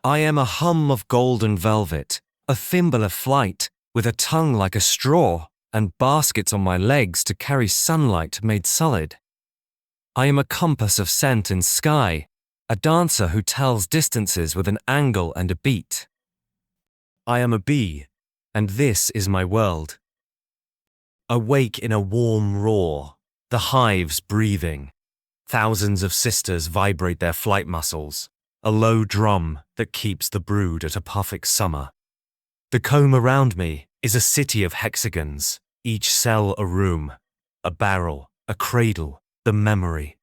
I am a hum of golden velvet, a thimble of flight, with a tongue like a straw, and baskets on my legs to carry sunlight made solid. I am a compass of scent in sky, a dancer who tells distances with an angle and a beat. I am a bee, and this is my world. Awake in a warm roar, the hives breathing. Thousands of sisters vibrate their flight muscles, a low drum that keeps the brood at a perfect summer. The comb around me is a city of hexagons, each cell a room, a barrel, a cradle, the memory.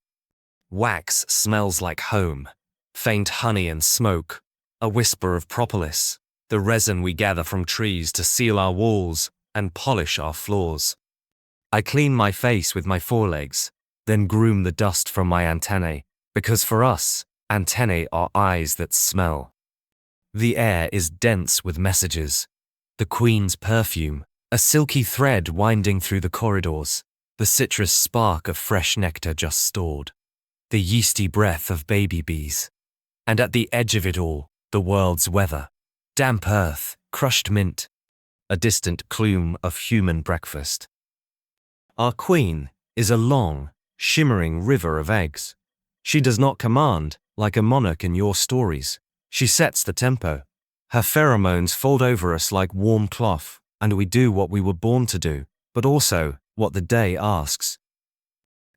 Wax smells like home, faint honey and smoke, a whisper of propolis, the resin we gather from trees to seal our walls and polish our floors. I clean my face with my forelegs, then groom the dust from my antennae, because for us, antennae are eyes that smell. The air is dense with messages. The queen's perfume, a silky thread winding through the corridors, the citrus spark of fresh nectar just stored, the yeasty breath of baby bees. And at the edge of it all, the world's weather, damp earth, crushed mint, a distant plume of human breakfast. Our queen is a long, shimmering river of eggs. She does not command, like a monarch in your stories. She sets the tempo. Her pheromones fold over us like warm cloth, and we do what we were born to do, but also what the day asks.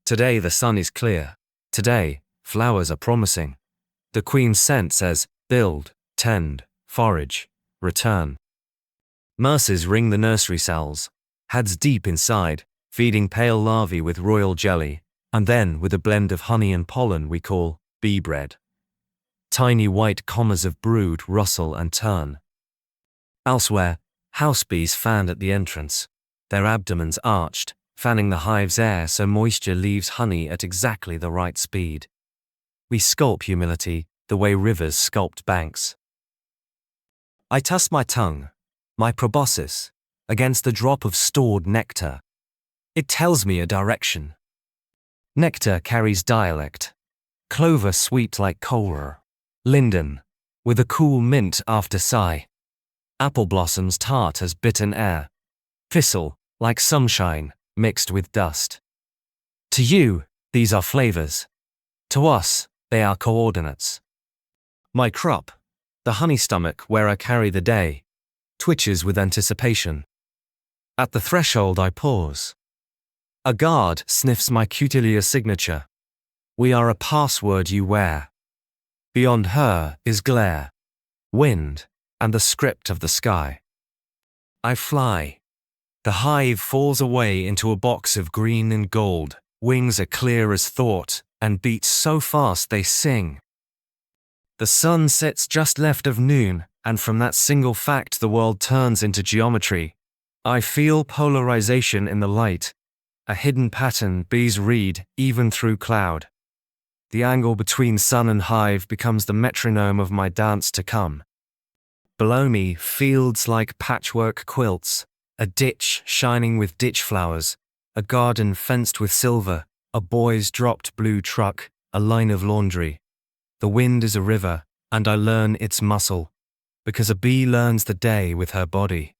Today the sun is clear. Today, flowers are promising. The queen's scent says, build, tend, forage, return. Nurses ring the nursery cells, heads deep inside, feeding pale larvae with royal jelly, and then with a blend of honey and pollen we call bee bread. Tiny white commas of brood rustle and turn. Elsewhere, house bees fan at the entrance, their abdomens arched, fanning the hive's air so moisture leaves honey at exactly the right speed. We sculpt humility the way rivers sculpt banks. I tuss my tongue, my proboscis, against the drop of stored nectar. It tells me a direction. Nectar carries dialect. Clover sweet like kohlrabi. Linden, with a cool mint after sigh. Apple blossoms tart as bittern air. Thistle, like sunshine, mixed with dust. To you, these are flavors. To us, they are coordinates. My crop, the honey stomach where I carry the day, twitches with anticipation. At the threshold I pause. A guard sniffs my cutilia signature. We are a password you wear. Beyond her is glare, wind, and the script of the sky. I fly. The hive falls away into a box of green and gold, wings are clear as thought, and beats so fast they sing. The sun sets just left of noon, and from that single fact the world turns into geometry. I feel polarization in the light, a hidden pattern bees read even through cloud. The angle between sun and hive becomes the metronome of my dance to come. Below me, fields like patchwork quilts, a ditch shining with ditch flowers, a garden fenced with silver, a boy's dropped blue truck, a line of laundry. The wind is a river, and I learn its muscle, because a bee learns the day with her body.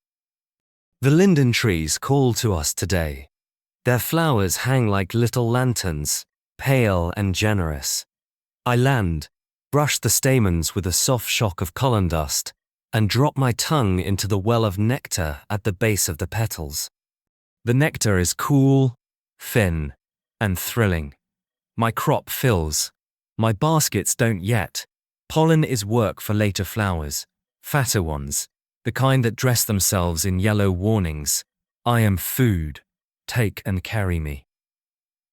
The linden trees call to us today. Their flowers hang like little lanterns, pale and generous. I land, brush the stamens with a soft shock of colon dust, and drop my tongue into the well of nectar at the base of the petals. The nectar is cool, thin, and thrilling. My crop fills. My baskets don't yet. Pollen is work for later flowers, fatter ones, the kind that dress themselves in yellow warnings. I am food. Take and carry me.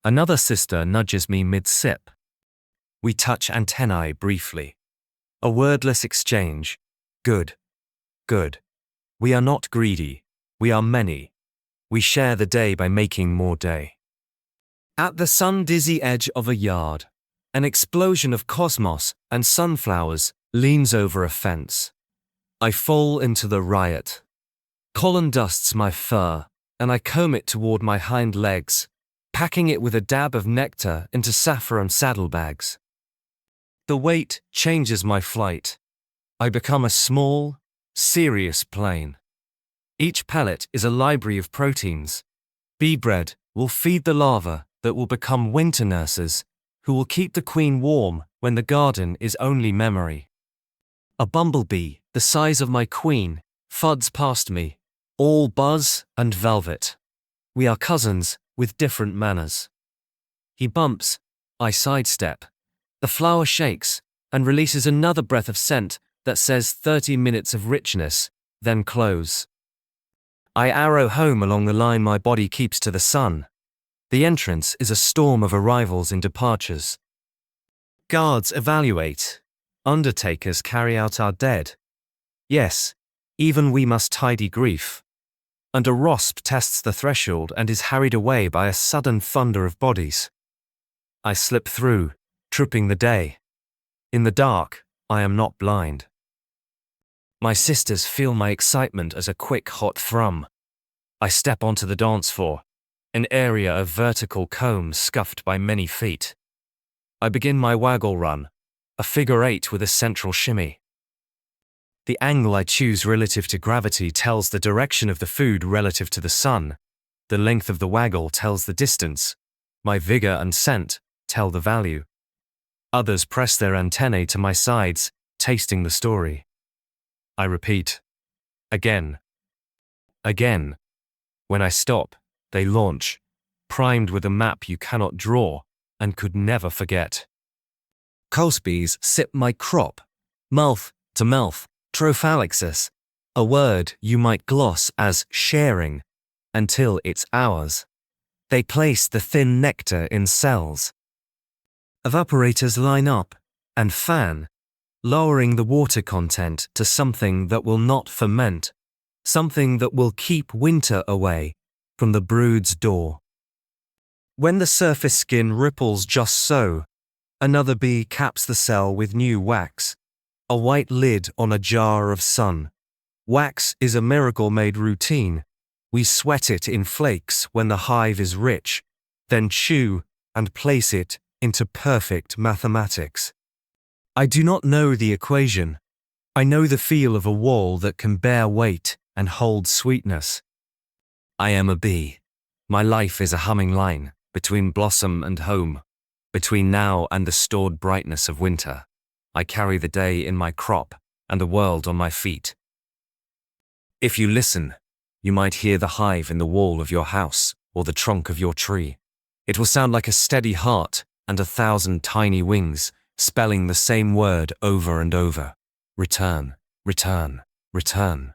Another sister nudges me mid-sip. We touch antennae briefly. A wordless exchange. Good. Good. We are not greedy. We are many. We share the day by making more day. At the sun-dizzy edge of a yard, an explosion of cosmos and sunflowers leans over a fence. I fall into the riot. Pollen dusts my fur, and I comb it toward my hind legs, packing it with a dab of nectar into saffron saddlebags. The weight changes my flight. I become a small, serious plane. Each pellet is a library of proteins. Bee bread will feed the larvae that will become winter nurses, who will keep the queen warm when the garden is only memory. A bumblebee, the size of my queen, fuds past me, all buzz and velvet. We are cousins with different manners. He bumps, I sidestep. The flower shakes and releases another breath of scent that says 30 minutes of richness, then close. I arrow home along the line my body keeps to the sun. The entrance is a storm of arrivals and departures. Guards evaluate. Undertakers carry out our dead. Yes, even we must tidy grief. And a wasp tests the threshold and is harried away by a sudden thunder of bodies. I slip through, tripping the day. In the dark, I am not blind. My sisters feel my excitement as a quick, hot thrum. I step onto the dance floor, an area of vertical combs scuffed by many feet. I begin my waggle run, a figure eight with a central shimmy. The angle I choose relative to gravity tells the direction of the food relative to the sun. The length of the waggle tells the distance. My vigor and scent tell the value. Others press their antennae to my sides, tasting the story. I repeat. Again. Again. When I stop, they launch, primed with a map you cannot draw and could never forget. Cosbees sip my crop, mouth to mouth, trophalexis, a word you might gloss as sharing, until it's ours. They place the thin nectar in cells. Evaporators line up and fan, lowering the water content to something that will not ferment, something that will keep winter away from the brood's door. When the surface skin ripples just so, another bee caps the cell with new wax, a white lid on a jar of sun. Wax is a miracle made routine. We sweat it in flakes when the hive is rich, then chew and place it into perfect mathematics. I do not know the equation. I know the feel of a wall that can bear weight and hold sweetness. I am a bee. My life is a humming line between blossom and home, between now and the stored brightness of winter. I carry the day in my crop and the world on my feet. If you listen, you might hear the hive in the wall of your house or the trunk of your tree. It will sound like a steady heart and 1,000 tiny wings, spelling the same word over and over. Return, return, return.